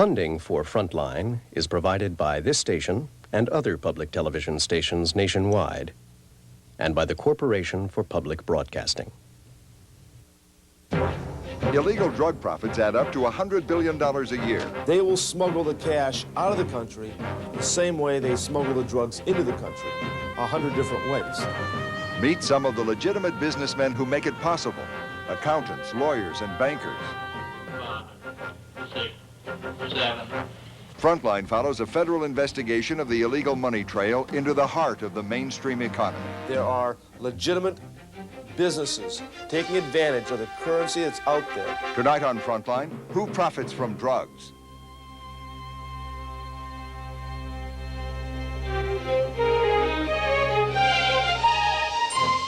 Funding for Frontline is provided by this station and other public television stations nationwide, and by the Corporation for Public Broadcasting. Illegal drug profits add up to $100 billion a year. They will smuggle the cash out of the country the same way they smuggle the drugs into the country, 100 different ways. Meet some of the legitimate businessmen who make it possible. Accountants, lawyers, and bankers. 5, 6, 7. Frontline follows a federal investigation of the illegal money trail into the heart of the mainstream economy. There are legitimate businesses taking advantage of the currency that's out there. Tonight on Frontline, who profits from drugs?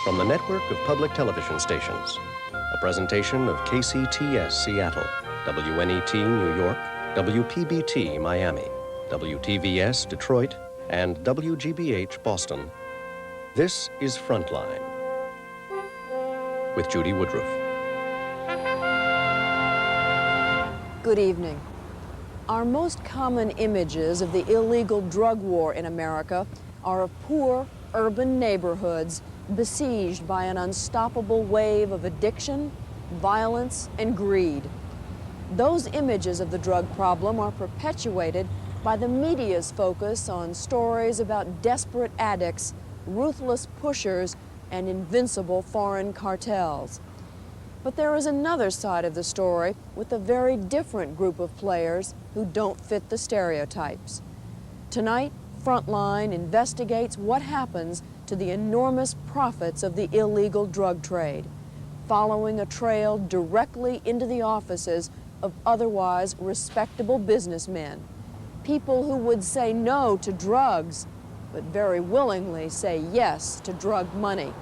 From the network of public television stations, a presentation of KCTS Seattle, WNET New York, WPBT Miami, WTVS Detroit, and WGBH Boston. This is Frontline with Judy Woodruff. Good evening. Our most common images of the illegal drug war in America are of poor urban neighborhoods besieged by an unstoppable wave of addiction, violence, and greed. Those images of the drug problem are perpetuated by the media's focus on stories about desperate addicts, ruthless pushers, and invincible foreign cartels. But there is another side of the story with a very different group of players who don't fit the stereotypes. Tonight, Frontline investigates what happens to the enormous profits of the illegal drug trade, following a trail directly into the offices of otherwise respectable businessmen, people who would say no to drugs, but very willingly say yes to drug money.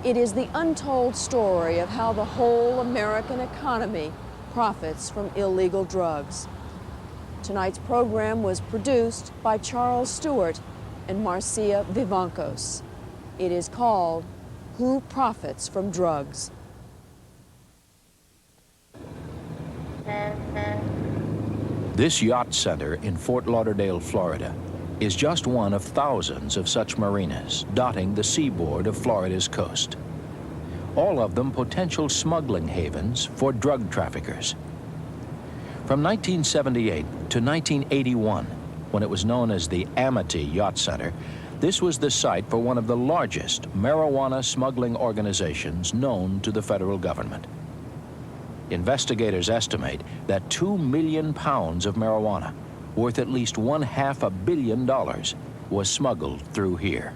It is the untold story of how the whole American economy profits from illegal drugs. Tonight's program was produced by Charles Stewart and Marcia Vivancos. It is called Who Profits from Drugs? This yacht center in Fort Lauderdale, Florida, is just one of thousands of such marinas dotting the seaboard of Florida's coast. All of them potential smuggling havens for drug traffickers. From 1978 to 1981, when it was known as the Amity Yacht Center, this was the site for one of the largest marijuana smuggling organizations known to the federal government. Investigators estimate that 2 million pounds of marijuana, worth at least $500 million, was smuggled through here.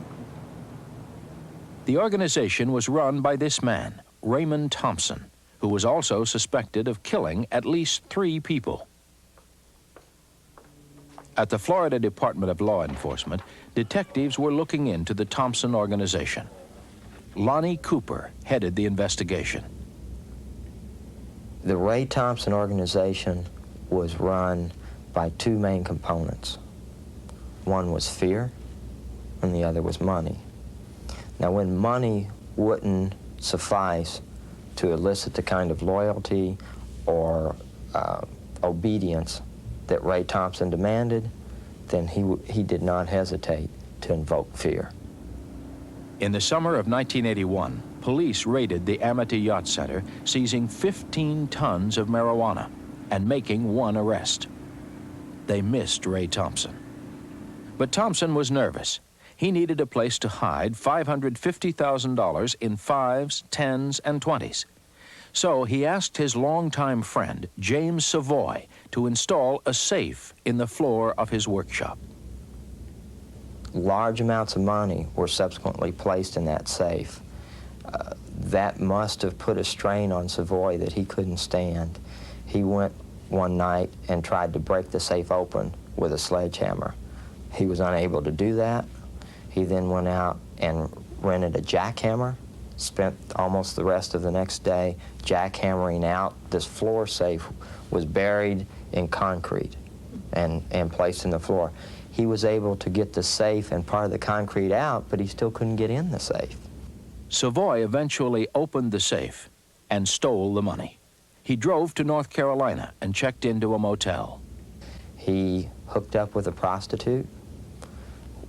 The organization was run by this man, Raymond Thompson, who was also suspected of killing at least 3 people. At the Florida Department of Law Enforcement, detectives were looking into the Thompson organization. Lonnie Cooper headed the investigation. The Ray Thompson organization was run by 2 main components. One was fear, and the other was money. Now, when money wouldn't suffice to elicit the kind of loyalty or obedience that Ray Thompson demanded, then he did not hesitate to invoke fear. In the summer of 1981, police raided the Amity Yacht Center, seizing 15 tons of marijuana and making 1 arrest. They missed Ray Thompson. But Thompson was nervous. He needed a place to hide $550,000 in 5s, 10s, and 20s. So he asked his longtime friend, James Savoy, to install a safe in the floor of his workshop. Large amounts of money were subsequently placed in that safe. That must have put a strain on Savoy that he couldn't stand. He went one night and tried to break the safe open with a sledgehammer. He was unable to do that. He then went out and rented a jackhammer, spent almost the rest of the next day jackhammering out. This floor safe was buried in concrete and placed in the floor. He was able to get the safe and part of the concrete out, but he still couldn't get in the safe. Savoy eventually opened the safe and stole the money. He drove to North Carolina and checked into a motel. He hooked up with a prostitute.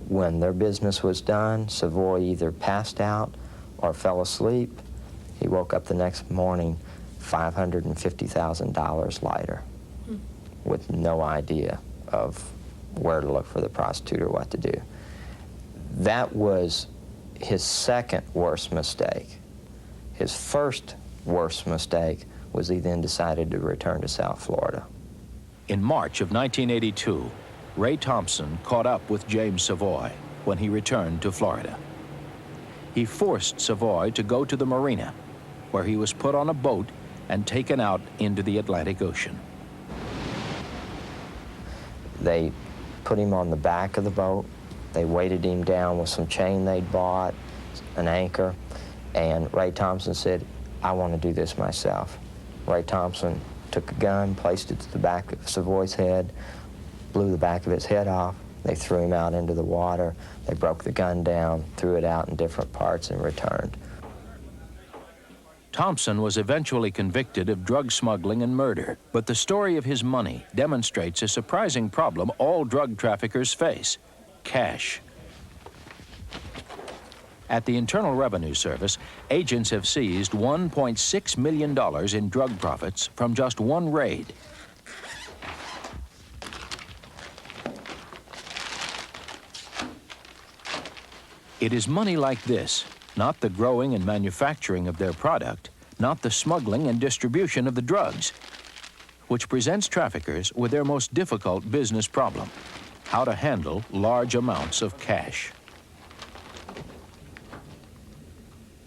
When their business was done, Savoy either passed out or fell asleep. He woke up the next morning $550,000 lighter with no idea of where to look for the prostitute or what to do. That was his second worst mistake. His first worst mistake was he then decided to return to South Florida. In March of 1982, Ray Thompson caught up with James Savoy when he returned to Florida. He forced Savoy to go to the marina, where he was put on a boat and taken out into the Atlantic Ocean. They put him on the back of the boat. They weighted him down with some chain they'd bought, an anchor, and Ray Thompson said, "I want to do this myself." Ray Thompson took a gun, placed it to the back of Savoy's head, blew the back of his head off. They threw him out into the water. They broke the gun down, threw it out in different parts, and returned. Thompson was eventually convicted of drug smuggling and murder, but the story of his money demonstrates a surprising problem all drug traffickers face: cash. At the Internal Revenue Service, agents have seized $1.6 million in drug profits from just one raid. It is money like this, not the growing and manufacturing of their product, not the smuggling and distribution of the drugs, which presents traffickers with their most difficult business problem: how to handle large amounts of cash.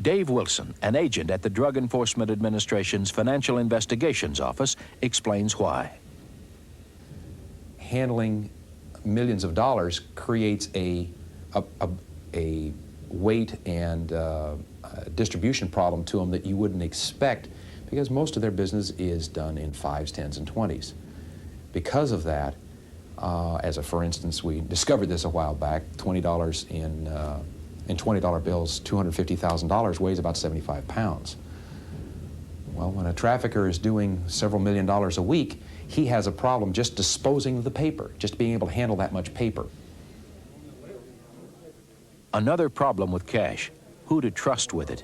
Dave Wilson, an agent at the Drug Enforcement Administration's Financial Investigations Office, explains why. Handling millions of dollars creates a weight and distribution problem to them that you wouldn't expect, because most of their business is done in 5s, 10s, and 20s. Because of that, for instance, we discovered this a while back, $20 in $20 bills, $250,000 weighs about 75 pounds. Well, when a trafficker is doing several $1 million a week, he has a problem just disposing of the paper, just being able to handle that much paper. Another problem with cash: who to trust with it.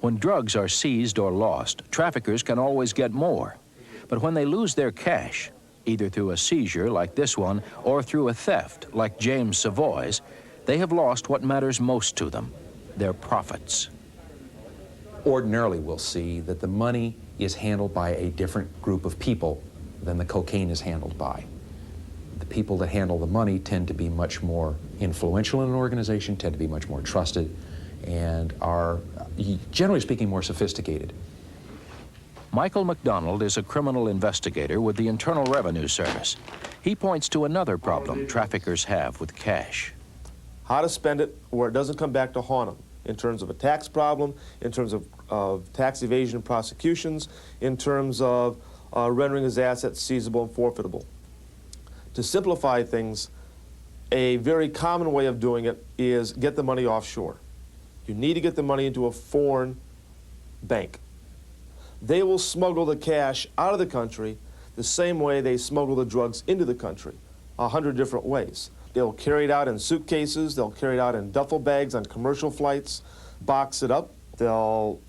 When drugs are seized or lost, traffickers can always get more. But when they lose their cash, either through a seizure like this one or through a theft like James Savoy's, they have lost what matters most to them: their profits. Ordinarily, we'll see that the money is handled by a different group of people than the cocaine is handled by. The people that handle the money tend to be much more influential in an organization, tend to be much more trusted, and are, generally speaking, more sophisticated. Michael McDonald is a criminal investigator with the Internal Revenue Service. He points to another problem traffickers have with cash: how to spend it where it doesn't come back to haunt them, in terms of a tax problem, in terms of tax evasion and prosecutions, in terms of rendering his assets seizable and forfeitable. To simplify things, a very common way of doing it is get the money offshore. You need to get the money into a foreign bank. They will smuggle the cash out of the country the same way they smuggle the drugs into the country, 100 different ways. They'll carry it out in suitcases, they'll carry it out in duffel bags on commercial flights, box it up, they'll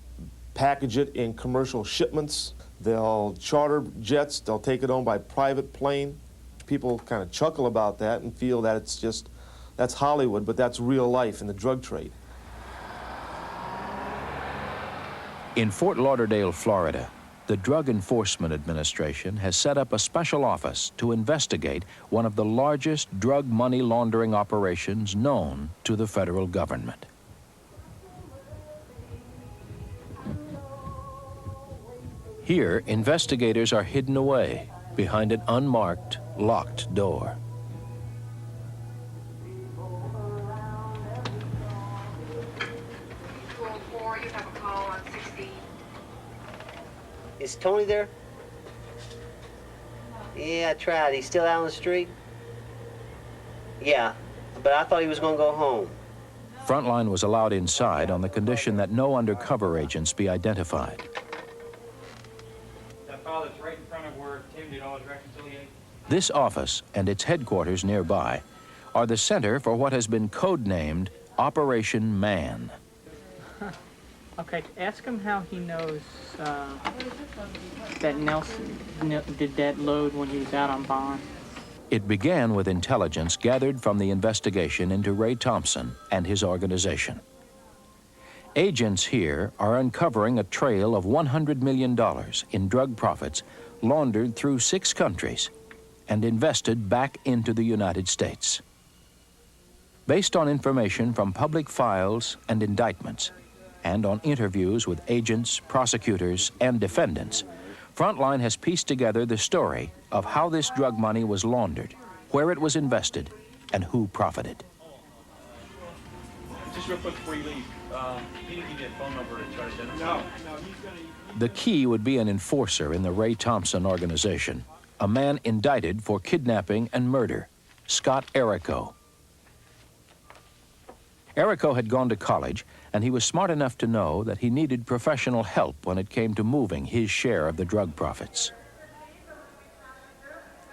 package it in commercial shipments, they'll charter jets, they'll take it on by private plane. People kind of chuckle about that and feel that it's just, that's Hollywood, but that's real life in the drug trade. In Fort Lauderdale, Florida, the Drug Enforcement Administration has set up a special office to investigate one of the largest drug money laundering operations known to the federal government. Here, investigators are hidden away behind an unmarked, locked door. You have a call on 16. Is Tony there? Yeah, I tried. He's still out on the street? Yeah, but I thought he was going to go home. Frontline was allowed inside on the condition that no undercover agents be identified. That file that's right in front of where Tim did all his reconciliation? This office and its headquarters nearby are the center for what has been codenamed Operation Man. Okay, ask him how he knows that Nelson did that load when he was out on bond. It began with intelligence gathered from the investigation into Ray Thompson and his organization. Agents here are uncovering a trail of $100 million in drug profits laundered through 6 countries and invested back into the United States. Based on information from public files and indictments, and on interviews with agents, prosecutors, and defendants, Frontline has pieced together the story of how this drug money was laundered, where it was invested, and who profited. Just real quick before you leave, he didn't give you a phone number to try to identify? No, The key would be an enforcer in the Ray Thompson organization, a man indicted for kidnapping and murder, Scott Errico. Errico had gone to college, and he was smart enough to know that he needed professional help when it came to moving his share of the drug profits.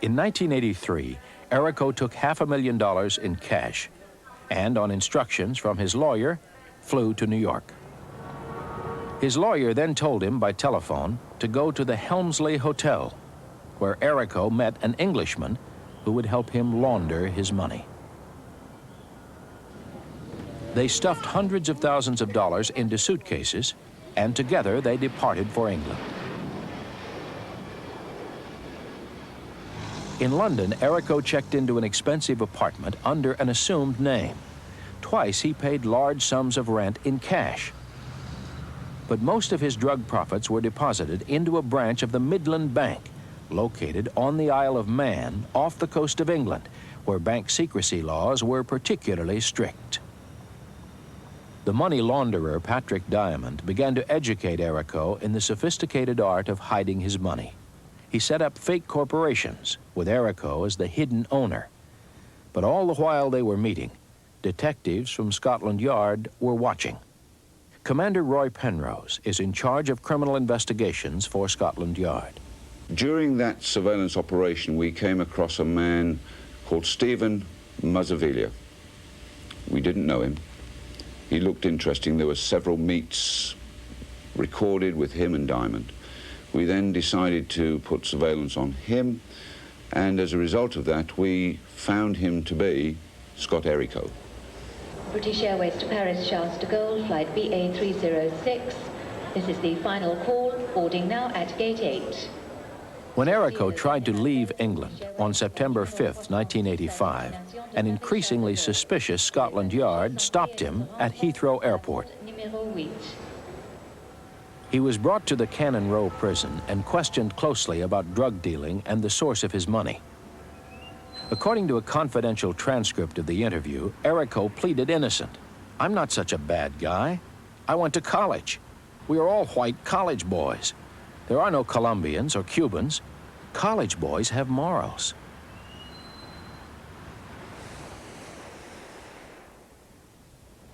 In 1983, Errico took $500,000 in cash and, on instructions from his lawyer, flew to New York. His lawyer then told him by telephone to go to the Helmsley Hotel, where Errico met an Englishman who would help him launder his money. They stuffed hundreds of thousands of dollars into suitcases, and together they departed for England. In London, Errico checked into an expensive apartment under an assumed name. Twice he paid large sums of rent in cash. But most of his drug profits were deposited into a branch of the Midland Bank, located on the Isle of Man off the coast of England, where bank secrecy laws were particularly strict. The money launderer, Patrick Diamond, began to educate Errico in the sophisticated art of hiding his money. He set up fake corporations, with Errico as the hidden owner. But all the while they were meeting, detectives from Scotland Yard were watching. Commander Roy Penrose is in charge of criminal investigations for Scotland Yard. During that surveillance operation, we came across a man called Stephen Mazzavilia. We didn't know him. He looked interesting. There were several meets recorded with him and Diamond. We then decided to put surveillance on him, and as a result of that, we found him to be Scott Errico. British Airways to Paris, Charles de Gaulle, flight BA306. This is the final call, boarding now at gate 8. When Errico tried to leave England on September 5th, 1985, an increasingly suspicious Scotland Yard stopped him at Heathrow Airport. He was brought to the Cannon Row prison and questioned closely about drug dealing and the source of his money. According to a confidential transcript of the interview, Errico pleaded innocent. "I'm not such a bad guy. I went to college. We are all white college boys. There are no Colombians or Cubans. College boys have morals."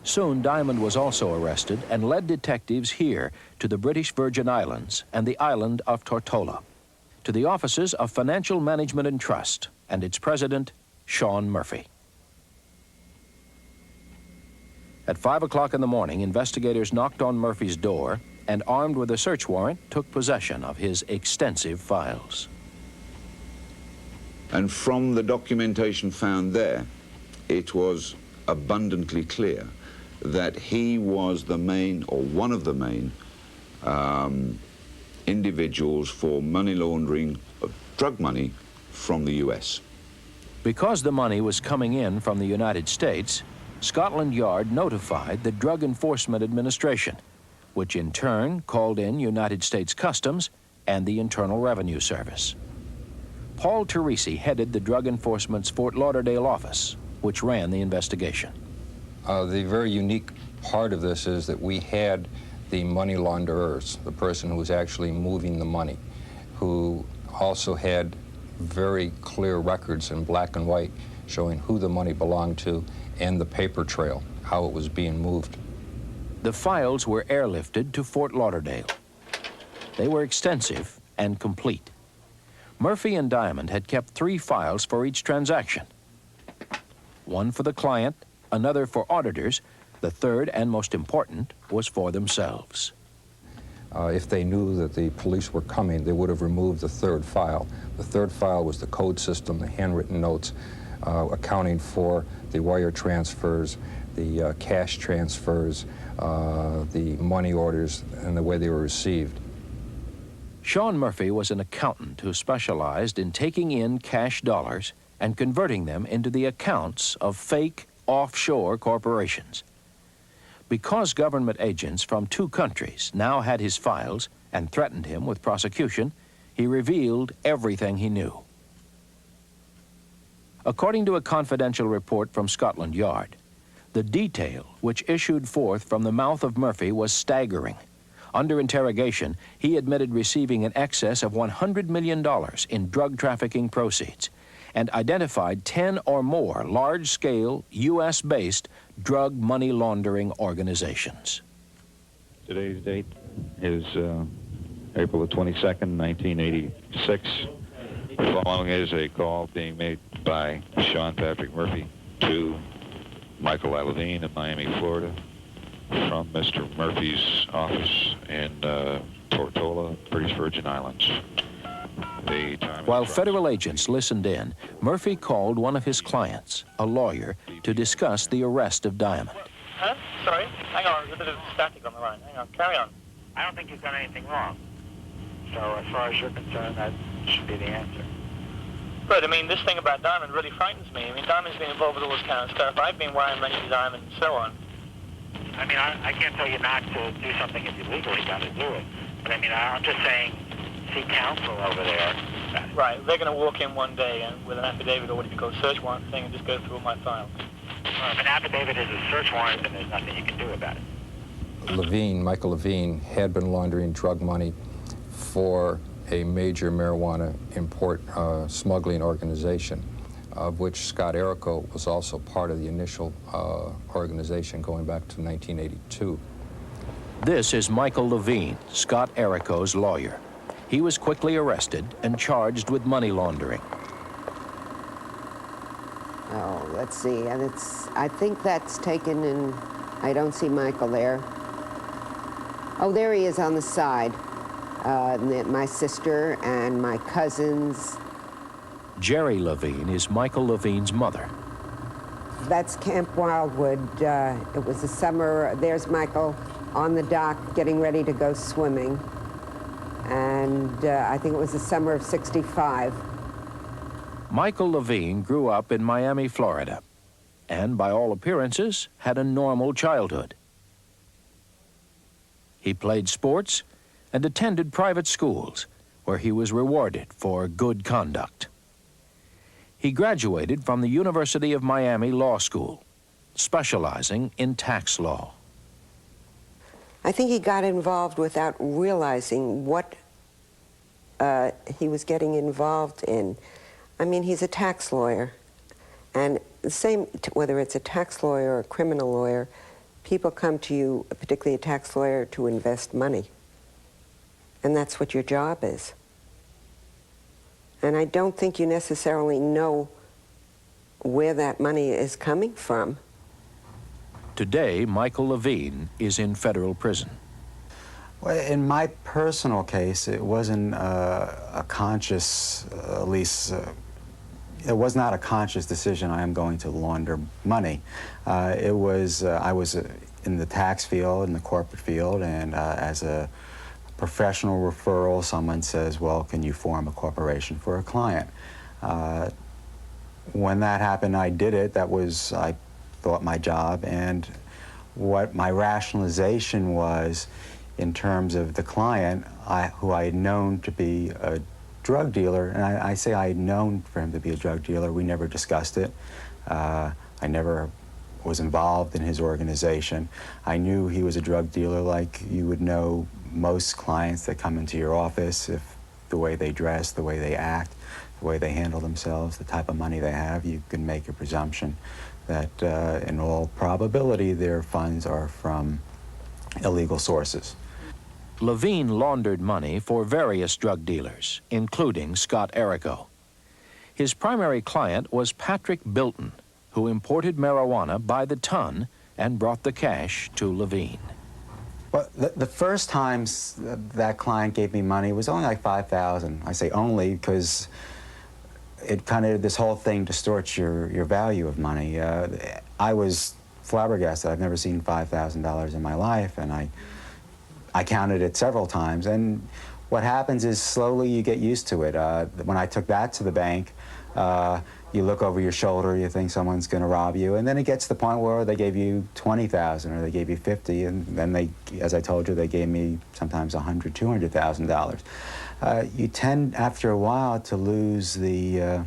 Soon, Diamond was also arrested and led detectives here to the British Virgin Islands and the island of Tortola, to the offices of Financial Management and Trust and its president, Sean Murphy. At 5 o'clock in the morning, investigators knocked on Murphy's door and, armed with a search warrant, took possession of his extensive files. And from the documentation found there, it was abundantly clear that he was the main, or one of the main, individuals for money laundering of drug money from the U.S. Because the money was coming in from the United States, Scotland Yard notified the Drug Enforcement Administration, which in turn called in United States Customs and the Internal Revenue Service. Paul Teresi headed the Drug Enforcement's Fort Lauderdale office, which ran the investigation. The very unique part of this is that we had the money launderers, the person who was actually moving the money, who also had very clear records in black and white showing who the money belonged to and the paper trail, how it was being moved. The files were airlifted to Fort Lauderdale. They were extensive and complete. Murphy and Diamond had kept 3 files for each transaction. One for the client, another for auditors. The third, and most important, was for themselves. If they knew that the police were coming, they would have removed the 3rd file. The 3rd file was the code system, the handwritten notes, accounting for the wire transfers, the cash transfers, the money orders, and the way they were received. Sean Murphy was an accountant who specialized in taking in cash dollars and converting them into the accounts of fake offshore corporations. Because government agents from 2 countries now had his files and threatened him with prosecution, he revealed everything he knew. According to a confidential report from Scotland Yard, the detail which issued forth from the mouth of Murphy was staggering. Under interrogation, he admitted receiving in excess of $100 million in drug trafficking proceeds and identified 10 or more large-scale, U.S.-based drug money laundering organizations. Today's date is April the 22nd, 1986. The following is a call being made by Sean Patrick Murphy to Michael Levine in Miami, Florida, from Mr. Murphy's office in Tortola, British Virgin Islands. While federal agents listened in, Murphy called one of his clients, a lawyer, to discuss the arrest of Diamond. Huh? Sorry? Hang on, there's a bit of static on the line. Hang on, carry on. I don't think you've done anything wrong. So as far as you're concerned, that should be the answer. But, I mean, this thing about Diamond really frightens me. I mean, Diamond's been involved with all this kind of stuff. I've been wiring money to Diamond and so on. I mean, I can't tell you not to do something if you legally got to do it. But, I mean, I'm just saying, see counsel over there. Right, they're going to walk in one day and with an affidavit or what you call a search warrant thing and just go through all my files. Well, if an affidavit is a search warrant, then there's nothing you can do about it. Levine, Michael Levine, had been laundering drug money for a major marijuana import smuggling organization, of which Scott Errico was also part of the initial organization going back to 1982. This is Michael Levine, Scott Errico's lawyer. He was quickly arrested and charged with money laundering. Oh, let's see, and I think that's taken in, I don't see Michael there. Oh, there he is on the side. My sister and my cousins. Jerry Levine is Michael Levine's mother. That's Camp Wildwood. It was the summer. There's Michael on the dock getting ready to go swimming. And I think it was the summer of '65. Michael Levine grew up in Miami, Florida, and by all appearances had a normal childhood. He played sports and attended private schools where he was rewarded for good conduct. He graduated from the University of Miami Law School, specializing in tax law. I think he got involved without realizing what he was getting involved in. I mean, he's a tax lawyer, and the same, whether it's a tax lawyer or a criminal lawyer, people come to you, particularly a tax lawyer, to invest money. And that's what your job is. And I don't think you necessarily know where that money is coming from. Today, Michael Levine is in federal prison. Well, in my personal case, it wasn't a conscious, at least, it was not a conscious decision, I am going to launder money. It was, I was in the tax field, in the corporate field, and as a professional referral, someone says, well, can you form a corporation for a client? When that happened, I did it. That was, I thought, my job. And what my rationalization was in terms of the client, who I had known to be a drug dealer, and I say I had known for him to be a drug dealer. We never discussed it. I never was involved in his organization. I knew he was a drug dealer like you would know most clients that come into your office. If the way they dress, the way they act, the way they handle themselves, the type of money they have, you can make a presumption that in all probability their funds are from illegal sources. Levine laundered money for various drug dealers, including Scott Errico. His primary client was Patrick Bilton, who imported marijuana by the ton and brought the cash to Levine. Well, the first times that client gave me money was only like $5,000. I say only because it kind of, this whole thing distorts your value of money. I was flabbergasted. I've never seen $5,000 in my life, and I counted it several times. And what happens is slowly you get used to it. When I took that to the bank, you look over your shoulder, you think someone's going to rob you, and then it gets to the point where they gave you $20,000 or they gave you $50,000, and then they, as I told you, they gave me sometimes $100,000, $200,000. You tend, after a while, to lose the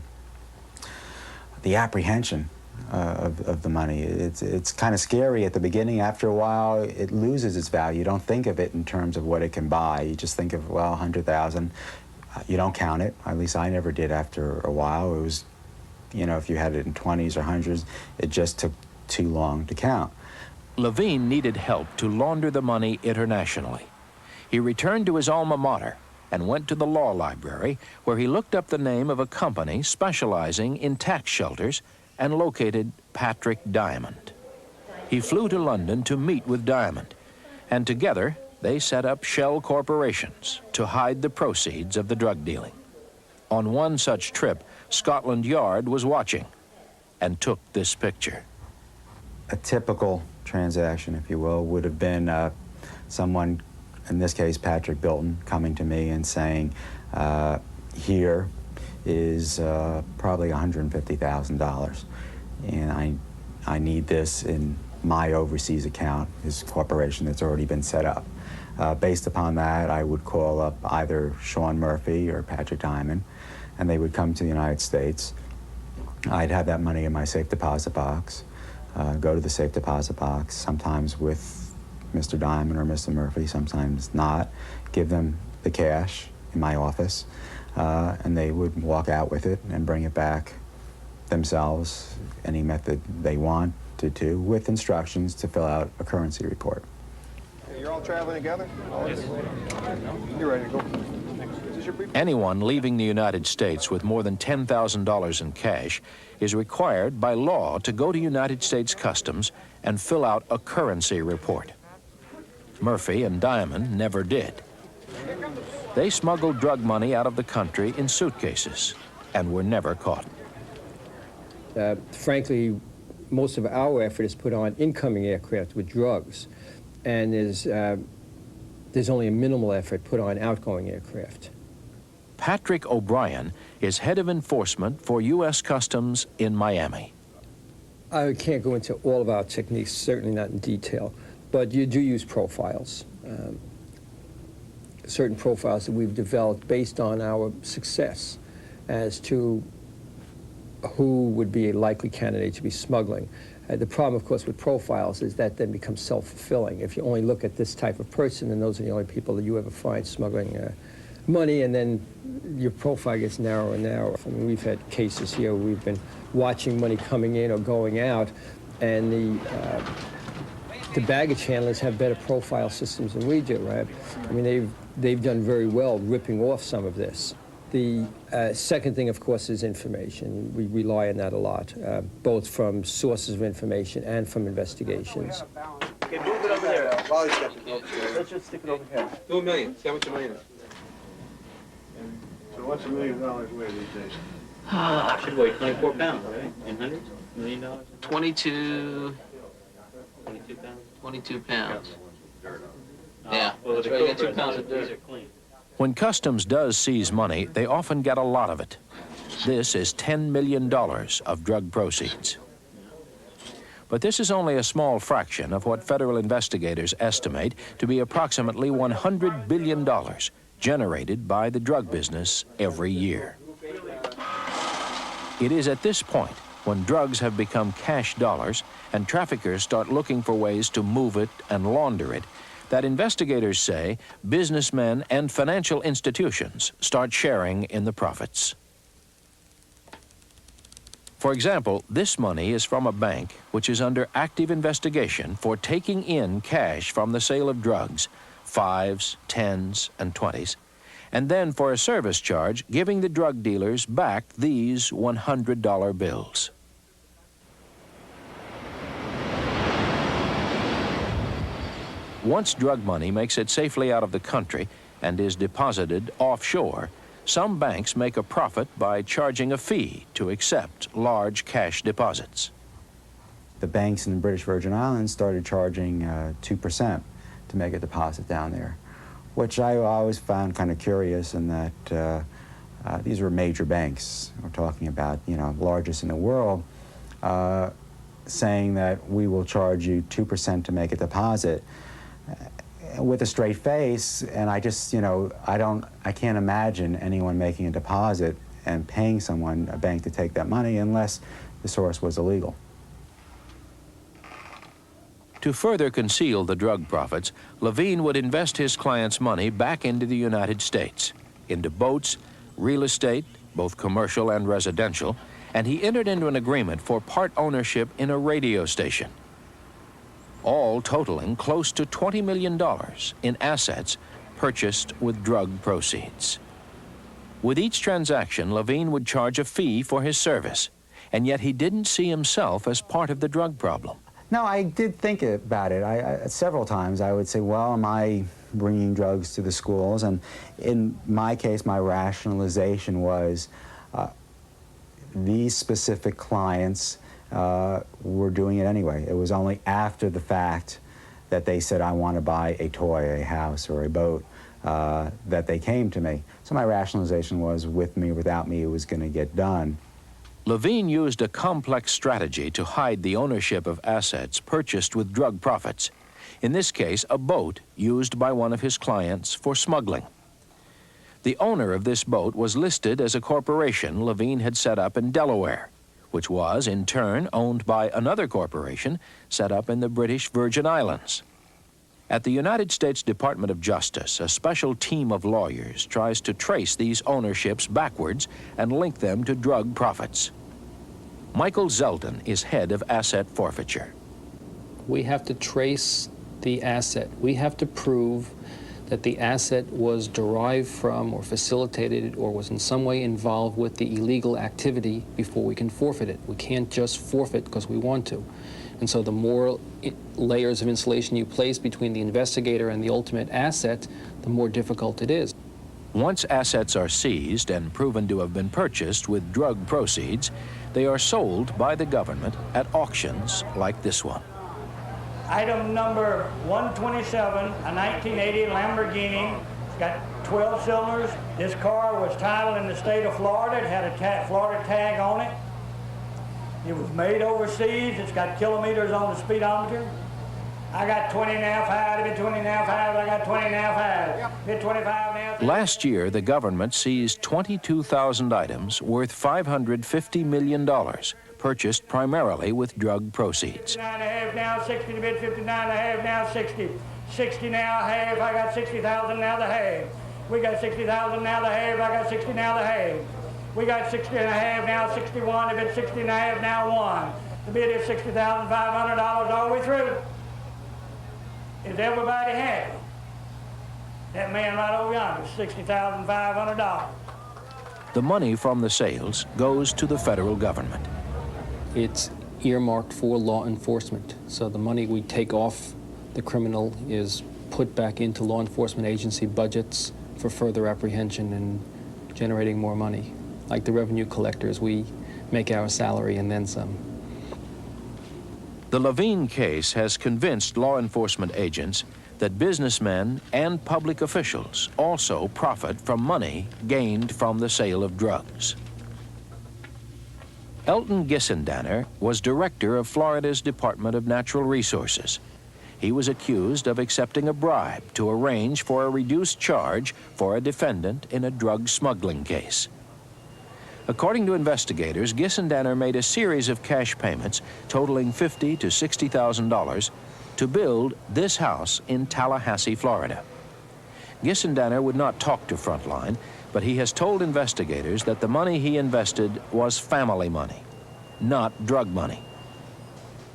apprehension of the money. It's kind of scary at the beginning. After a while, it loses its value. You don't think of it in terms of what it can buy. You just think of, well, $100,000. You don't count it. At least I never did after a while. It was, you know, if you had it in 20s or 100s, it just took too long to count. Levine needed help to launder the money internationally. He returned to his alma mater and went to the law library, where he looked up the name of a company specializing in tax shelters and located Patrick Diamond. He flew to London to meet with Diamond, and together they set up shell corporations to hide the proceeds of the drug dealing. On one such trip, Scotland Yard was watching and took this picture. A typical transaction, if you will, would have been someone, in this case Patrick Bilton, coming to me and saying, here is probably $150,000, and I need this in my overseas account, his corporation that's already been set up. Based upon that, I would call up either Sean Murphy or Patrick Diamond, and they would come to the United States. I'd have that money in my safe deposit box, go to the safe deposit box, sometimes with Mr. Diamond or Mr. Murphy, sometimes not, give them the cash in my office, and they would walk out with it and bring it back themselves, any method they wanted to, with instructions to fill out a currency report. You're all traveling together? Yes. You're ready to go. Anyone leaving the United States with more than $10,000 in cash is required by law to go to United States Customs and fill out a currency report. Murphy and Diamond never did. They smuggled drug money out of the country in suitcases and were never caught. Frankly, most of our effort is put on incoming aircraft with drugs, and there's only a minimal effort put on outgoing aircraft. Patrick O'Brien is head of enforcement for U.S. Customs in Miami. I can't go into all of our techniques, certainly not in detail, but you do use profiles. Certain profiles that we've developed based on our success as to who would be a likely candidate to be smuggling. The problem, of course, with profiles is that then becomes self-fulfilling. If you only look at this type of person, then those are the only people that you ever find smuggling money, and then your profile gets narrower and narrower. I mean, we've had cases here where we've been watching money coming in or going out, and the baggage handlers have better profile systems than we do, right? I mean, they've done very well ripping off some of this. The second thing, of course, is information. We rely on that a lot, both from sources of information and from investigations. Okay, move it over there. Let's just stick it over here. Do $1 million. See how much $1 million is. So what's $1 million weigh these days? Should weigh 24 pounds, right? In hundreds? $1 million? 22 pounds? 22 pounds. Yeah, well, that's right, you got 2 pounds of dirt. When Customs does seize money, they often get a lot of it. This is $10 million of drug proceeds. But this is only a small fraction of what federal investigators estimate to be approximately $100 billion generated by the drug business every year. It is at this point, when drugs have become cash dollars and traffickers start looking for ways to move it and launder it, that investigators say businessmen and financial institutions start sharing in the profits. For example, this money is from a bank which is under active investigation for taking in cash from the sale of drugs 5s, 10s, and 20s, and then for a service charge, giving the drug dealers back these $100 bills. Once drug money makes it safely out of the country and is deposited offshore, some banks make a profit by charging a fee to accept large cash deposits. The banks in the British Virgin Islands started charging 2% to make a deposit down there, which I always found kind of curious in that these were major banks. We're talking about, largest in the world, saying that we will charge you 2% to make a deposit with a straight face, and I just, I can't imagine anyone making a deposit and paying someone, a bank, to take that money unless the source was illegal. To further conceal the drug profits, Levine would invest his clients' money back into the United States, into boats, real estate, both commercial and residential, and he entered into an agreement for part ownership in a radio station, all totaling close to $20 million in assets purchased with drug proceeds. With each transaction, Levine would charge a fee for his service, and yet he didn't see himself as part of the drug problem. No, I did think about it. Several times I would say, well, am I bringing drugs to the schools? And in my case, my rationalization was these specific clients were doing it anyway. It was only after the fact that they said, I want to buy a toy, a house, or a boat, that they came to me. So my rationalization was, with me or without me, it was going to get done. Levine used a complex strategy to hide the ownership of assets purchased with drug profits. In this case, a boat used by one of his clients for smuggling. The owner of this boat was listed as a corporation Levine had set up in Delaware, which was, in turn, owned by another corporation set up in the British Virgin Islands. At the United States Department of Justice, a special team of lawyers tries to trace these ownerships backwards and link them to drug profits. Michael Zeldin is head of asset forfeiture. We have to trace the asset. We have to prove that the asset was derived from or facilitated or was in some way involved with the illegal activity before we can forfeit it. We can't just forfeit because we want to. And so the more layers of insulation you place between the investigator and the ultimate asset, the more difficult it is. Once assets are seized and proven to have been purchased with drug proceeds, they are sold by the government at auctions like this one. Item number 127, a 1980 Lamborghini. It's got 12 cylinders. This car was titled in the state of Florida. It had a Florida tag on it. It was made overseas. It's got kilometers on the speedometer. I got 20 and a half high, to be 20 and a half high, but I got 20 and a half high. Bit 25 and a half. Last year, the government seized 22,000 items worth $550 million, purchased primarily with drug proceeds. 59 and a half now, 60 to bid, 59 and a half now, 60. 60 now, half, I got 60,000 now the half. We got 60,000 now the half, I got 60 now the half. We got 60 and a half now, 61, the bid 60 and a half now 1. The bid is $60,500 all the way through. Is everybody happy? That man right over yonder, $60,500. The money from the sales goes to the federal government. It's earmarked for law enforcement. So the money we take off the criminal is put back into law enforcement agency budgets for further apprehension and generating more money. Like the revenue collectors, we make our salary and then some. The Levine case has convinced law enforcement agents that businessmen and public officials also profit from money gained from the sale of drugs. Elton Gissendanner was director of Florida's Department of Natural Resources. He was accused of accepting a bribe to arrange for a reduced charge for a defendant in a drug smuggling case. According to investigators, Gissendanner made a series of cash payments totaling $50,000 to $60,000 to build this house in Tallahassee, Florida. Gissendanner would not talk to Frontline, but he has told investigators that the money he invested was family money, not drug money.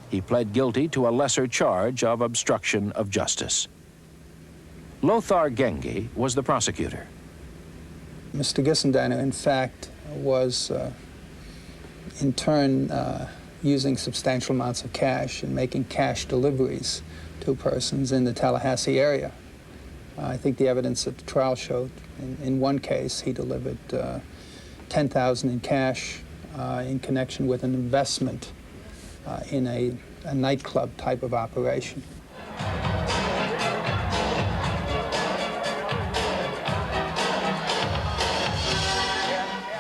He pled guilty to a lesser charge of obstruction of justice. Lothar Gengi was the prosecutor. Mr. Gissendaner, in fact, was in turn using substantial amounts of cash and making cash deliveries to persons in the Tallahassee area. I think the evidence at the trial showed in one case he delivered $10,000 in cash in connection with an investment in a nightclub type of operation.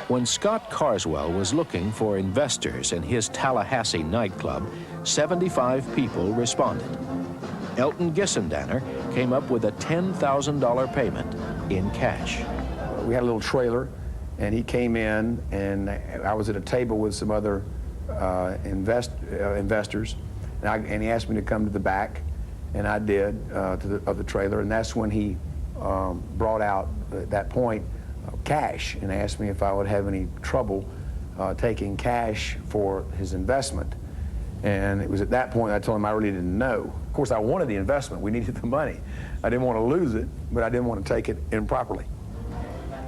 When Scott Carswell was looking for investors in his Tallahassee nightclub, 75 people responded. Elton Gissendaner came up with a $10,000 payment in cash. We had a little trailer, and he came in, and I was at a table with some other investors, and he asked me to come to the back, and I did, of the trailer, and that's when he brought out, at that point, cash, and asked me if I would have any trouble taking cash for his investment. And it was at that point I told him I really didn't know. Of course, I wanted the investment. We needed the money. I didn't want to lose it, but I didn't want to take it improperly.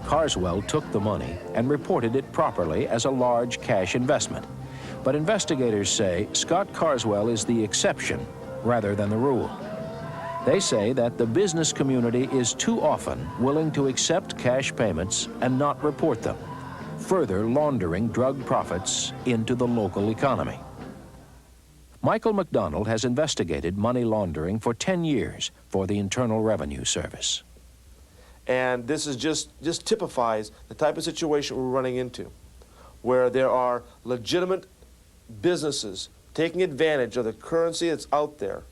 Carswell took the money and reported it properly as a large cash investment. But investigators say Scott Carswell is the exception rather than the rule. They say that the business community is too often willing to accept cash payments and not report them, further laundering drug profits into the local economy. Michael McDonald has investigated money laundering for 10 years for the Internal Revenue Service. And this is just typifies the type of situation we're running into, where there are legitimate businesses taking advantage of the currency that's out there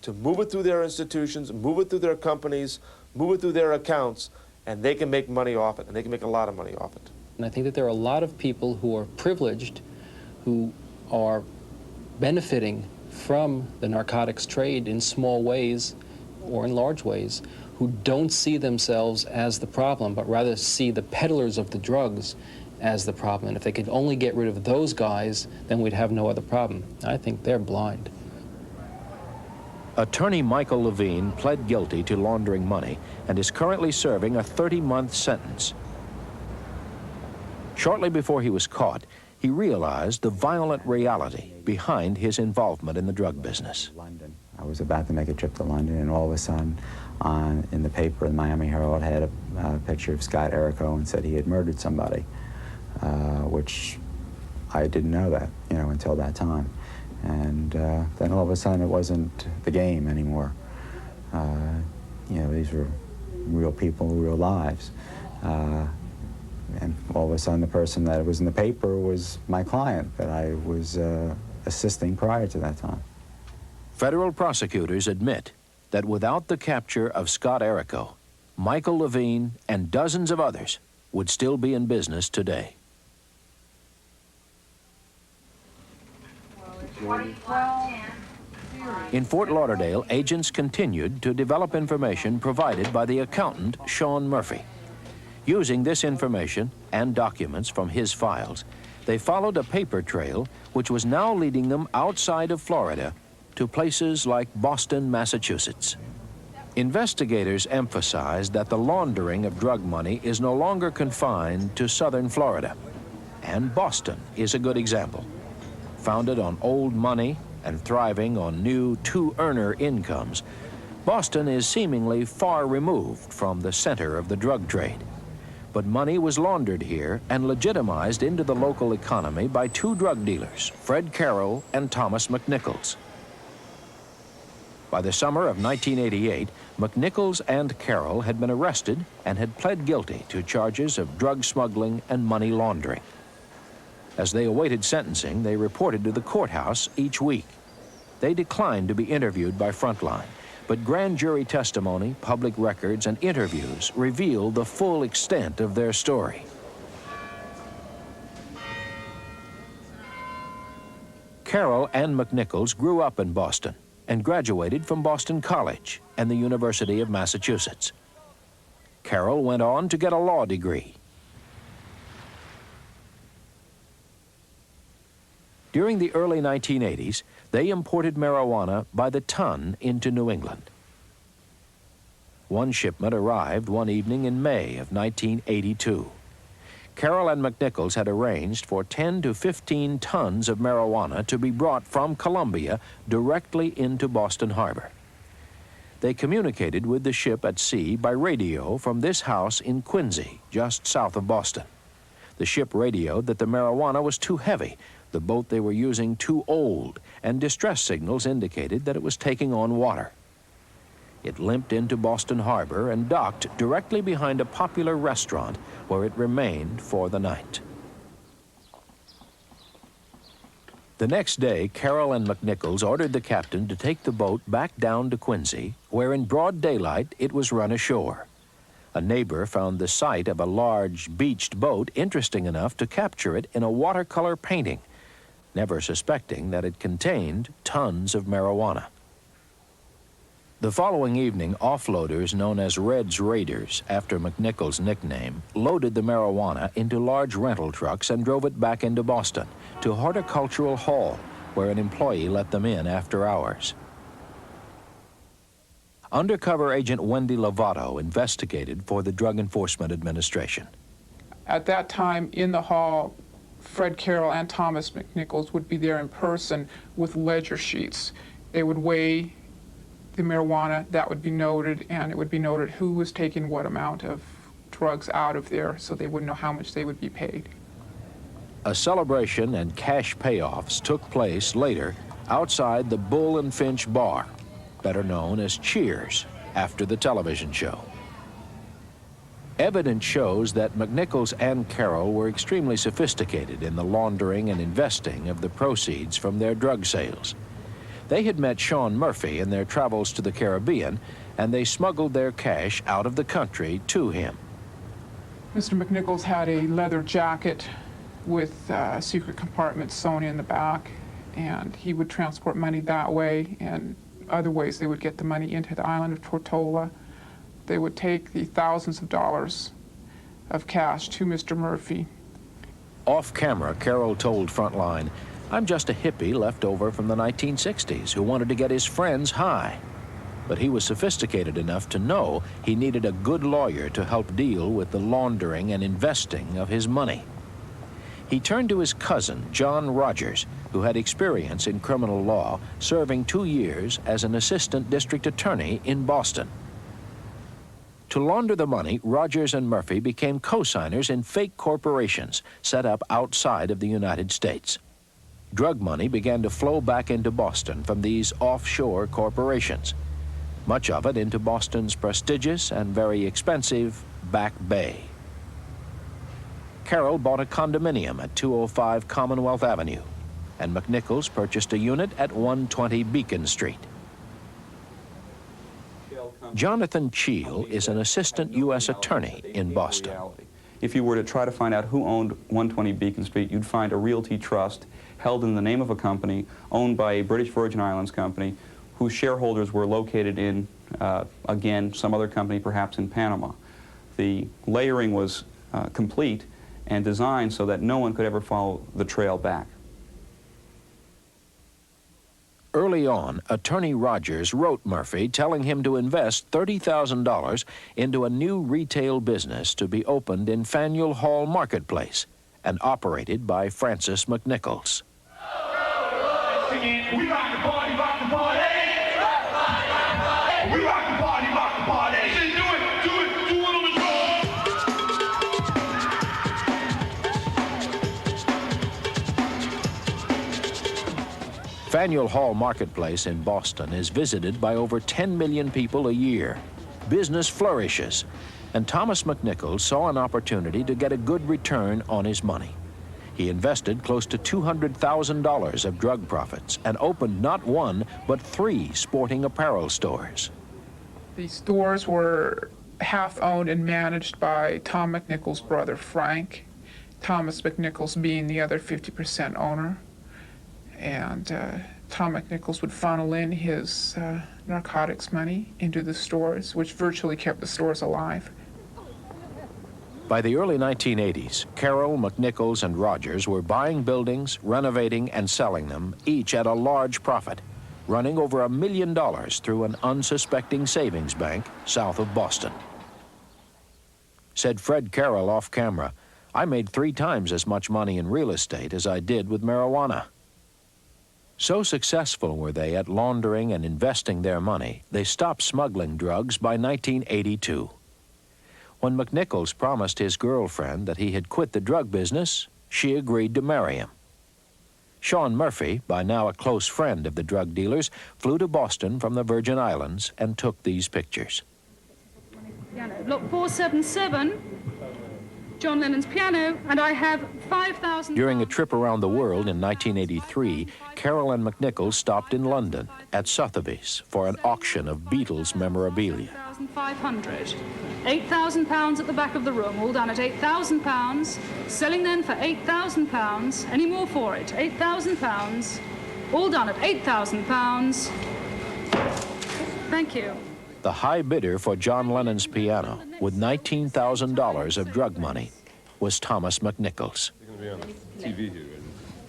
to move it through their institutions, move it through their companies, move it through their accounts, and they can make money off it, and they can make a lot of money off it. And I think that there are a lot of people who are privileged, who are benefiting from the narcotics trade in small ways or in large ways, who don't see themselves as the problem, but rather see the peddlers of the drugs as the problem. And if they could only get rid of those guys, then we'd have no other problem. I think they're blind. Attorney Michael Levine pled guilty to laundering money and is currently serving a 30-month sentence. Shortly before he was caught, he realized the violent reality behind his involvement in the drug business. I was about to make a trip to London, and all of a sudden, in the paper, the Miami Herald had a picture of Scott Errico and said he had murdered somebody, which I didn't know that, until that time. And then all of a sudden, it wasn't the game anymore. These were real people, real lives. And all of a sudden, the person that was in the paper was my client that I was assisting prior to that time. Federal prosecutors admit that without the capture of Scott Errico, Michael Levine and dozens of others would still be in business today. In Fort Lauderdale, agents continued to develop information provided by the accountant, Sean Murphy. Using this information and documents from his files, they followed a paper trail which was now leading them outside of Florida to places like Boston, Massachusetts. Investigators emphasized that the laundering of drug money is no longer confined to southern Florida, and Boston is a good example. Founded on old money and thriving on new two-earner incomes, Boston is seemingly far removed from the center of the drug trade. But money was laundered here and legitimized into the local economy by two drug dealers, Fred Carroll and Thomas McNichols. By the summer of 1988, McNichols and Carroll had been arrested and had pled guilty to charges of drug smuggling and money laundering. As they awaited sentencing, they reported to the courthouse each week. They declined to be interviewed by Frontline, but grand jury testimony, public records, and interviews revealed the full extent of their story. Carroll and McNichols grew up in Boston and graduated from Boston College and the University of Massachusetts. Carroll went on to get a law degree. During the early 1980s, they imported marijuana by the ton into New England. One shipment arrived one evening in May of 1982. Carroll and McNichols had arranged for 10 to 15 tons of marijuana to be brought from Colombia directly into Boston Harbor. They communicated with the ship at sea by radio from this house in Quincy, just south of Boston. The ship radioed that the marijuana was too heavy, the boat they were using too old, and distress signals indicated that it was taking on water. It limped into Boston Harbor and docked directly behind a popular restaurant where it remained for the night. The next day, Carroll and McNichols ordered the captain to take the boat back down to Quincy, where in broad daylight it was run ashore. A neighbor found the sight of a large beached boat interesting enough to capture it in a watercolor painting, never suspecting that it contained tons of marijuana. The following evening, offloaders known as Red's Raiders, after McNichols' nickname, loaded the marijuana into large rental trucks and drove it back into Boston to Horticultural Hall, where an employee let them in after hours. Undercover agent Wendy Lovato investigated for the Drug Enforcement Administration. At that time, in the hall, Fred Carroll and Thomas McNichols would be there in person with ledger sheets. They would weigh the marijuana, that would be noted, and it would be noted who was taking what amount of drugs out of there, so they would know how much they would be paid. A celebration and cash payoffs took place later outside the Bull and Finch Bar, better known as Cheers, after the television show. Evidence shows that McNichols and Carroll were extremely sophisticated in the laundering and investing of the proceeds from their drug sales. They had met Sean Murphy in their travels to the Caribbean, and they smuggled their cash out of the country to him. Mr. McNichols had a leather jacket with secret compartments sewn in the back, and he would transport money that way, and other ways they would get the money into the island of Tortola. They would take the thousands of dollars of cash to Mr. Murphy. Off camera, Carroll told Frontline, "I'm just a hippie left over from the 1960s who wanted to get his friends high." But he was sophisticated enough to know he needed a good lawyer to help deal with the laundering and investing of his money. He turned to his cousin, John Rogers, who had experience in criminal law, serving 2 years as an assistant district attorney in Boston. To launder the money, Rogers and Murphy became co-signers in fake corporations set up outside of the United States. Drug money began to flow back into Boston from these offshore corporations, much of it into Boston's prestigious and very expensive Back Bay. Carroll bought a condominium at 205 Commonwealth Avenue, and McNichols purchased a unit at 120 Beacon Street. Jonathan Cheel is an assistant U.S. attorney in Boston. If you were to try to find out who owned 120 Beacon Street, you'd find a realty trust held in the name of a company owned by a British Virgin Islands company whose shareholders were located in, again, some other company, perhaps in Panama. The layering was complete and designed so that no one could ever follow the trail back. Early on, attorney Rogers wrote Murphy telling him to invest $30,000 into a new retail business to be opened in Faneuil Hall Marketplace and operated by Francis McNichols. We rock the party, rock the party. We rock the party, rock the party. Say, do it on the Faneuil Hall Marketplace in Boston is visited by over 10 million people a year. Business flourishes, and Thomas McNichols saw an opportunity to get a good return on his money. He invested close to $200,000 of drug profits and opened not one, but 3 sporting apparel stores. The stores were half owned and managed by Tom McNichols' brother, Frank, Thomas McNichols being the other 50% owner. And Tom McNichols would funnel in his narcotics money into the stores, which virtually kept the stores alive. By the early 1980s, Carroll, McNichols, and Rogers were buying buildings, renovating, and selling them, each at a large profit. running over $1 million through an unsuspecting savings bank south of Boston. Said Fred Carroll off camera, "I made 3 times as much money in real estate as I did with marijuana." So successful were they at laundering and investing their money, they stopped smuggling drugs by 1982. When McNichols promised his girlfriend that he had quit the drug business, she agreed to marry him. Sean Murphy, by now a close friend of the drug dealers, flew to Boston from the Virgin Islands and took these pictures. Block 477, John Lennon's piano, and I have 5,000... During a trip around the world in 1983, Carroll and McNichols stopped in London at Sotheby's for an auction of Beatles memorabilia. 500. £8,000 at the back of the room, all done at £8,000, selling then for £8,000. Any more for it? £8,000, all done at £8,000. Thank you. The high bidder for John Lennon's piano, with $19,000 of drug money, was Thomas McNichols. TV here.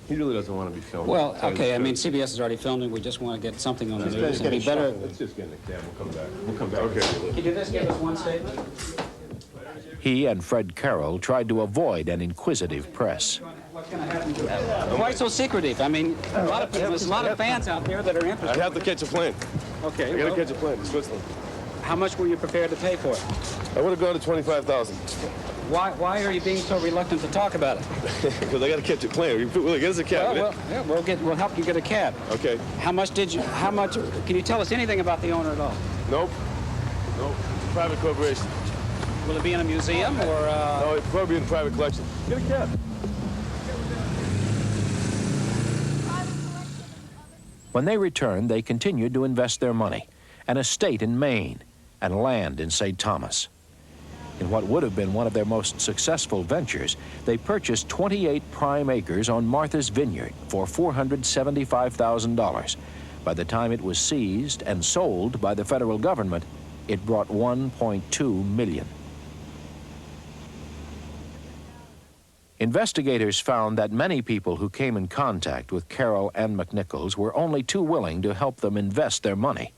He really doesn't want to be filmed. Well, okay, I mean, CBS has already filmed it. We just want to get something on the news. It'd be better. Let's just get in the cab. We'll come back. We'll come back. Okay. Can you do this? Give us one statement. He and Fred Carroll tried to avoid an inquisitive press. Why so secretive? I mean, there's a lot of fans out there that are interested. I have to catch a plane. Okay. I got to catch a plane to Switzerland. How much were you prepared to pay for it? I would have gone to $25,000. Why are you being so reluctant to talk about it? Because I got to catch a plane. We'll get us a cab. We'll help you get a cab. Okay. How much? Can you tell us anything about the owner at all? Nope. Private corporation. Will it be in a museum or? No, it'll probably be in a private collection. Get a cab. When they returned, they continued to invest their money, an estate in Maine and land in St. Thomas. In what would have been one of their most successful ventures, they purchased 28 prime acres on Martha's Vineyard for $475,000. By the time it was seized and sold by the federal government, it brought $1.2 million. Investigators found that many people who came in contact with Carroll and McNichols were only too willing to help them invest their money.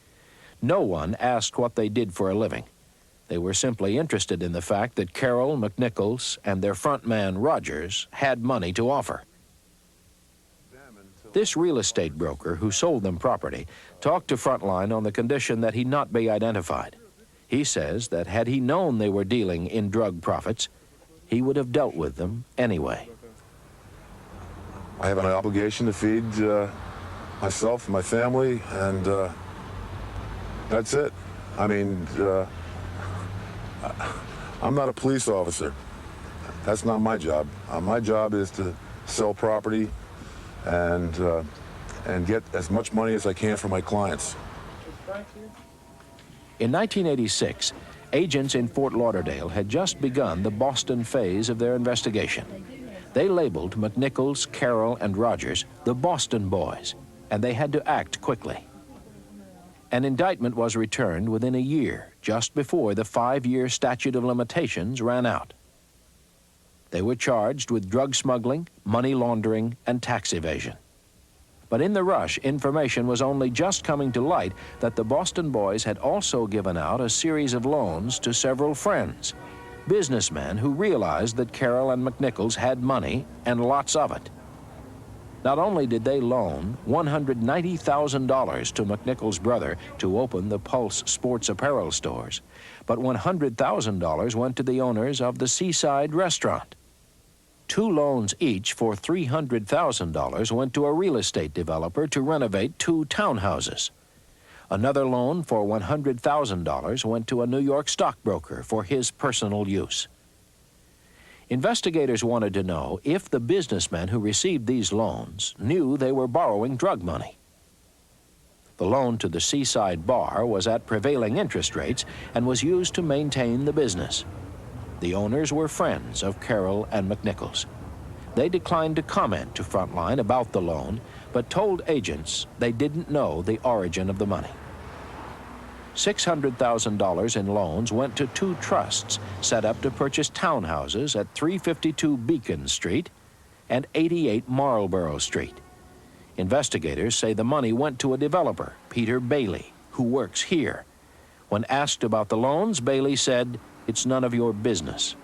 No one asked what they did for a living. They were simply interested in the fact that Carroll, McNichols, and their front man, Rogers, had money to offer. This real estate broker who sold them property talked to Frontline on the condition that he not be identified. He says that had he known they were dealing in drug profits, he would have dealt with them anyway. I have an obligation to feed myself and my family, and that's it. I mean, I'm not a police officer. That's not my job. My job is to sell property and get as much money as I can for my clients. In 1986, agents in Fort Lauderdale had just begun the Boston phase of their investigation. They labeled McNichols, Carroll, and Rogers the Boston Boys, and they had to act quickly. An indictment was returned within a year, just before the 5-year statute of limitations ran out. They were charged with drug smuggling, money laundering, and tax evasion. But in the rush, information was only just coming to light that the Boston Boys had also given out a series of loans to several friends, businessmen who realized that Carroll and McNichols had money and lots of it. Not only did they loan $190,000 to McNichols' brother to open the Pulse sports apparel stores, but $100,000 went to the owners of the Seaside restaurant. 2 loans each for $300,000 went to a real estate developer to renovate 2 townhouses. Another loan for $100,000 went to a New York stockbroker for his personal use. Investigators wanted to know if the businessmen who received these loans knew they were borrowing drug money. The loan to the Seaside Bar was at prevailing interest rates and was used to maintain the business. The owners were friends of Carroll and McNichols. They declined to comment to Frontline about the loan, but told agents they didn't know the origin of the money. $600,000 in loans went to 2 trusts set up to purchase townhouses at 352 Beacon Street and 88 Marlborough Street. Investigators say the money went to a developer, Peter Bailey, who works here. When asked about the loans, Bailey said, "It's none of your business."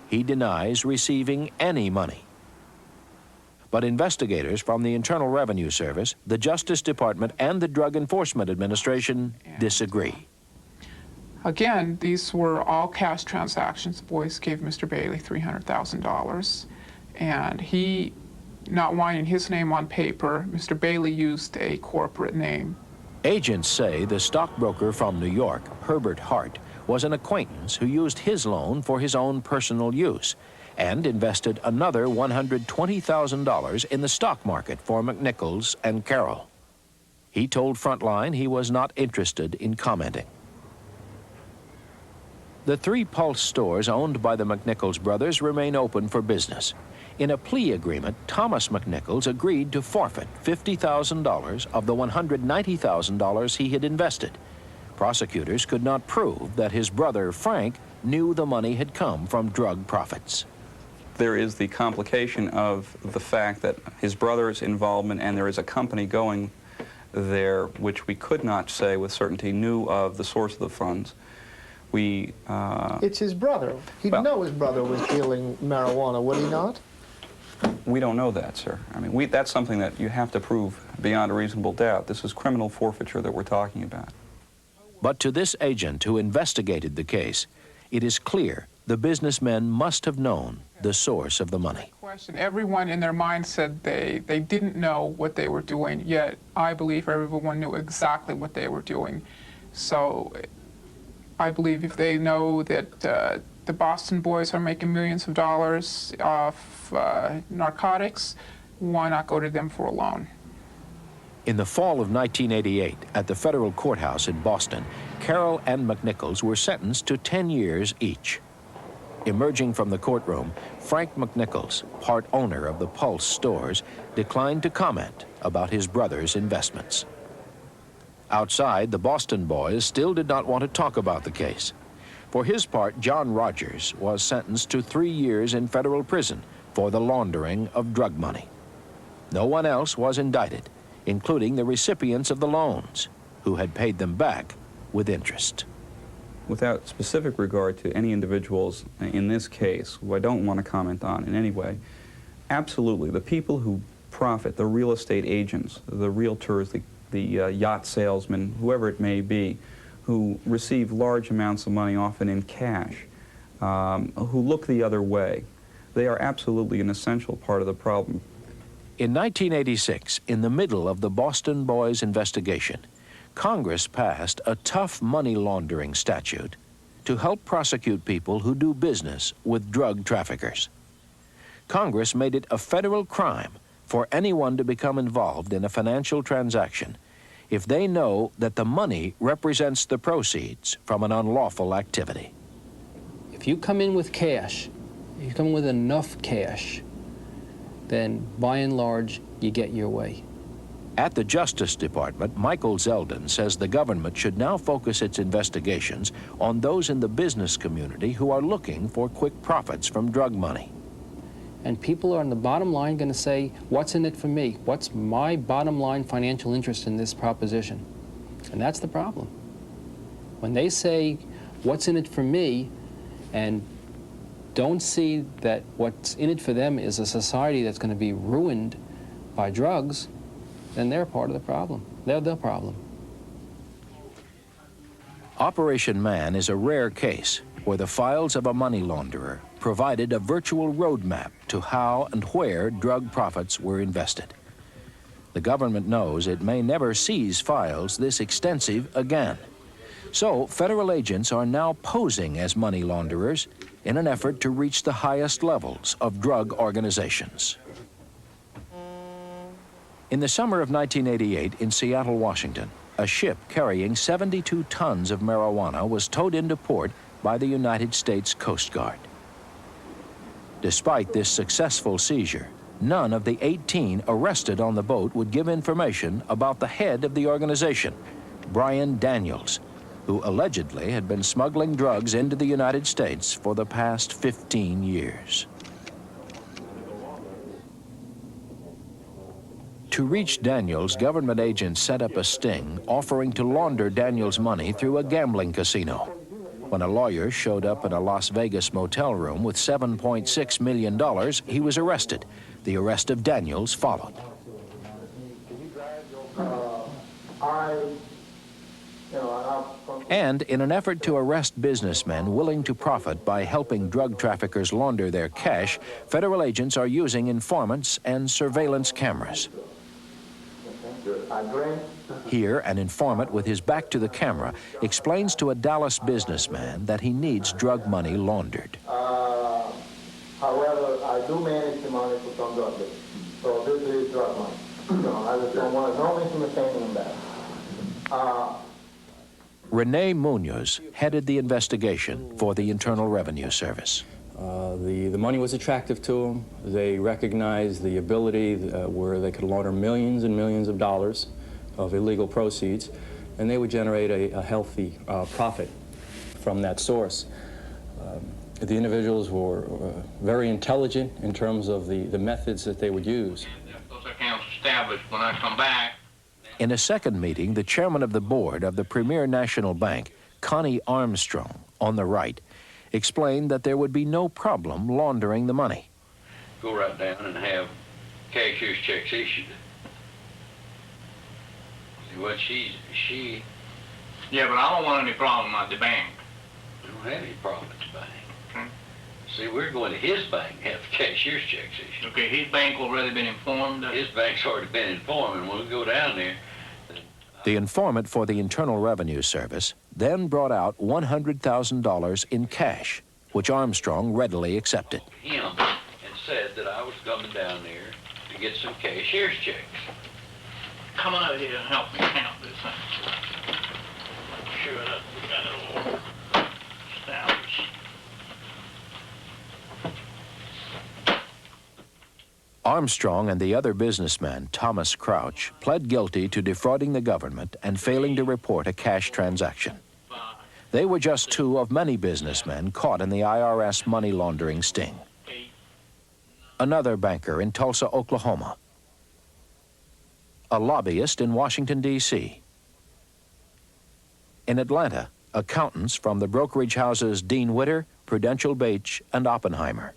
He denies receiving any money. But investigators from the Internal Revenue Service, the Justice Department, and the Drug Enforcement Administration disagree. Again, these were all cash transactions. The boys gave Mr. Bailey $300,000, and he, not wanting his name on paper, Mr. Bailey used a corporate name. Agents say the stockbroker from New York, Herbert Hart, was an acquaintance who used his loan for his own personal use and invested another $120,000 in the stock market for McNichols and Carroll. He told Frontline he was not interested in commenting. The 3 Pulse stores owned by the McNichols brothers remain open for business. In a plea agreement, Thomas McNichols agreed to forfeit $50,000 of the $190,000 he had invested. Prosecutors could not prove that his brother, Frank, knew the money had come from drug profits. There is the complication of the fact that his brother's involvement, and there is a company going there which we could not say with certainty knew of the source of the funds. It's his brother. He'd know his brother was dealing marijuana, would he not? We don't know that, sir. I mean, that's something that you have to prove beyond a reasonable doubt. This is criminal forfeiture that we're talking about. But to this agent who investigated the case, it is clear the businessmen must have known the source of the money. Everyone in their mind said they didn't know what they were doing, yet I believe everyone knew exactly what they were doing. So I believe if they know that the Boston boys are making millions of dollars off narcotics, why not go to them for a loan? In the fall of 1988, at the federal courthouse in Boston, Carroll and McNichols were sentenced to 10 years each. Emerging from the courtroom, Frank McNichols, part owner of the Pulse stores, declined to comment about his brother's investments. Outside, the Boston boys still did not want to talk about the case. For his part, John Rogers was sentenced to 3 years in federal prison for the laundering of drug money. No one else was indicted, including the recipients of the loans, who had paid them back with interest. Without specific regard to any individuals in this case, who I don't want to comment on in any way, absolutely, the people who profit, the real estate agents, the realtors, the yacht salesmen, whoever it may be, who receive large amounts of money, often in cash, who look the other way, they are absolutely an essential part of the problem. In 1986, in the middle of the Boston boys' investigation, Congress passed a tough money laundering statute to help prosecute people who do business with drug traffickers. Congress made it a federal crime for anyone to become involved in a financial transaction if they know that the money represents the proceeds from an unlawful activity. If you come in with cash, if you come in with enough cash, then by and large, you get your way. At the Justice Department, Michael Zeldin says the government should now focus its investigations on those in the business community who are looking for quick profits from drug money. And people are on the bottom line going to say, what's in it for me? What's my bottom line financial interest in this proposition? And that's the problem. When they say, what's in it for me, and don't see that what's in it for them is a society that's going to be ruined by drugs, then they're part of the problem. They're the problem. Operation Man is a rare case where the files of a money launderer provided a virtual roadmap to how and where drug profits were invested. The government knows it may never seize files this extensive again. So federal agents are now posing as money launderers in an effort to reach the highest levels of drug organizations. In the summer of 1988 in Seattle, Washington, a ship carrying 72 tons of marijuana was towed into port by the United States Coast Guard. Despite this successful seizure, none of the 18 arrested on the boat would give information about the head of the organization, Brian Daniels, who allegedly had been smuggling drugs into the United States for the past 15 years. To reach Daniels, government agents set up a sting offering to launder Daniels' money through a gambling casino. When a lawyer showed up in a Las Vegas motel room with $7.6 million, he was arrested. The arrest of Daniels followed. And in an effort to arrest businessmen willing to profit by helping drug traffickers launder their cash, federal agents are using informants and surveillance cameras. Here, an informant with his back to the camera explains to a Dallas businessman that he needs drug money laundered. However, I do manage the money for some drug dealers. So this is drug money. I just don't want no misunderstanding in that. Rene Munoz headed the investigation for the Internal Revenue Service. The money was attractive to them. They recognized the ability where they could launder millions and millions of dollars of illegal proceeds, and they would generate a healthy profit from that source. The individuals were very intelligent in terms of the methods that they would use. Those accounts established when I come back. In a second meeting, the chairman of the board of the Premier National Bank, Connie Armstrong, on the right, explained that there would be no problem laundering the money. Go right down and have cashier's checks issued. See what she... Yeah, but I don't want any problem at the bank. We don't have any problem at the bank. See, we're going to his bank and have cashier's checks issued. Okay, his bank already been informed? His bank's already been informed, and when we go down there... The informant for the Internal Revenue Service then brought out $100,000 in cash, which Armstrong readily accepted. ...him and said that I was coming down there to get some cashier's checks. Come on out here and help me count this thing. Sure enough, we got it all established. Armstrong and the other businessman, Thomas Crouch, pled guilty to defrauding the government and failing to report a cash transaction. They were just two of many businessmen caught in the IRS money laundering sting. Another banker in Tulsa, Oklahoma. A lobbyist in Washington, D.C. In Atlanta, accountants from the brokerage houses Dean Witter, Prudential Bache, and Oppenheimer.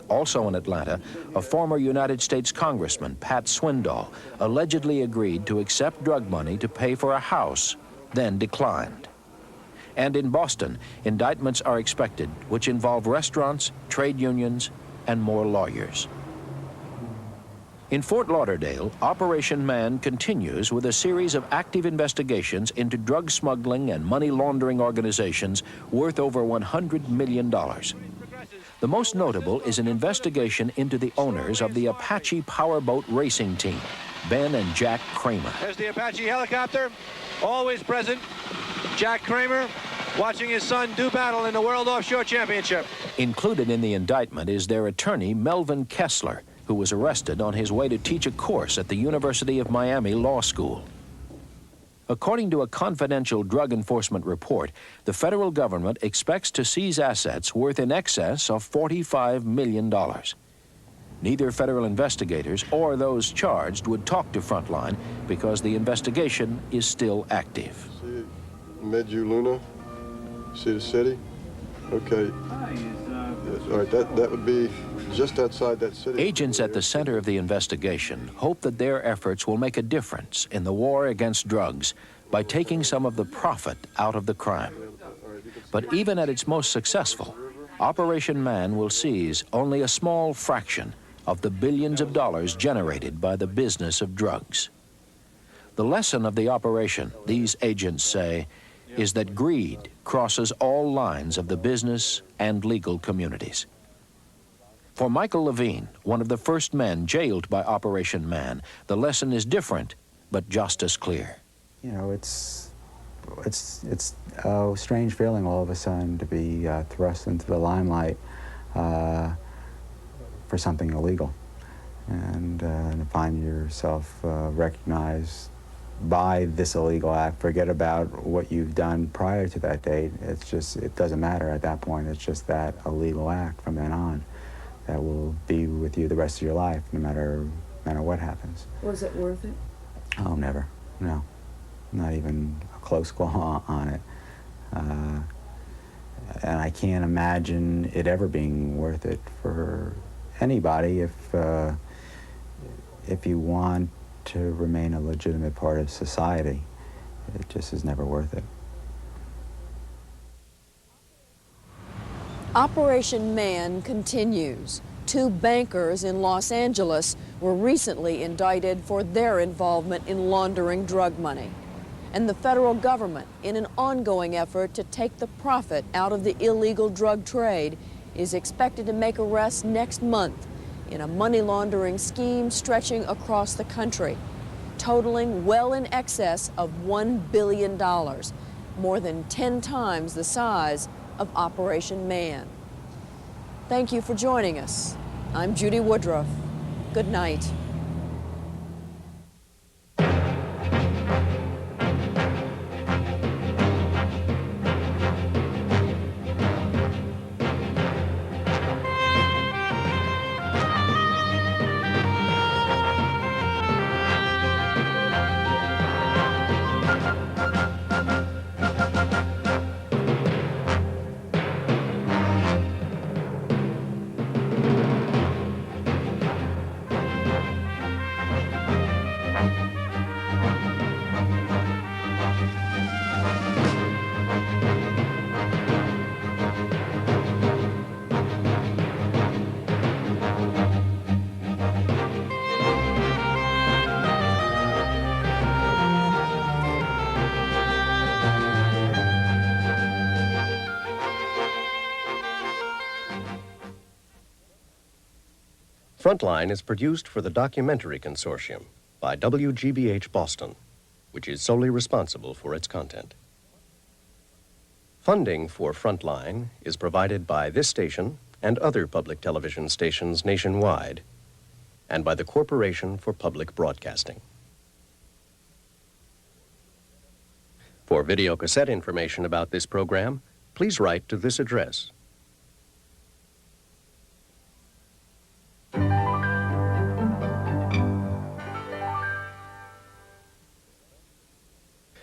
Also in Atlanta, a former United States Congressman, Pat Swindoll, allegedly agreed to accept drug money to pay for a house, then declined. And in Boston, indictments are expected, which involve restaurants, trade unions, and more lawyers. In Fort Lauderdale, Operation Man continues with a series of active investigations into drug smuggling and money laundering organizations worth over $100 million. The most notable is an investigation into the owners of the Apache powerboat racing team, Ben and Jack Kramer. There's the Apache helicopter, always present. Jack Kramer watching his son do battle in the World Offshore Championship. Included in the indictment is their attorney, Melvin Kessler, who was arrested on his way to teach a course at the University of Miami Law School. According to a confidential drug enforcement report, the federal government expects to seize assets worth in excess of $45 million. Neither federal investigators or those charged would talk to Frontline because the investigation is still active. See Medju Luna? See the city? Okay. All right, that would be just outside that city. Agents at the center of the investigation hope that their efforts will make a difference in the war against drugs by taking some of the profit out of the crime. But even at its most successful, Operation Man will seize only a small fraction of the billions of dollars generated by the business of drugs. The lesson of the operation, these agents say, is that greed crosses all lines of the business and legal communities. For Michael Levine, one of the first men jailed by Operation Man, the lesson is different, but just as clear. You know, it's a strange feeling all of a sudden to be thrust into the limelight for something illegal, and to find yourself recognized by this illegal act. Forget about what you've done prior to that date. It's just, it doesn't matter at that point. It's just that illegal act from then on that will be with you the rest of your life, no matter matter what happens. Was it worth it? Oh, never. No. Not even a close call on it. And I can't imagine it ever being worth it for anybody if you want to remain a legitimate part of society. It just is never worth it. Operation Man continues. 2 bankers in Los Angeles were recently indicted for their involvement in laundering drug money. And the federal government, in an ongoing effort to take the profit out of the illegal drug trade, is expected to make arrests next month in a money laundering scheme stretching across the country, totaling well in excess of $1 billion, more than 10 times the size of Operation Man. Thank you for joining us. I'm Judy Woodruff. Good night. Frontline is produced for the Documentary Consortium by WGBH Boston, which is solely responsible for its content. Funding for Frontline is provided by this station and other public television stations nationwide, and by the Corporation for Public Broadcasting. For videocassette information about this program, please write to this address.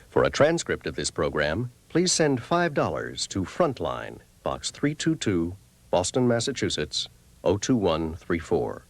For a transcript of this program, please send $5 to Frontline, Box 322, Boston, Massachusetts, 02134.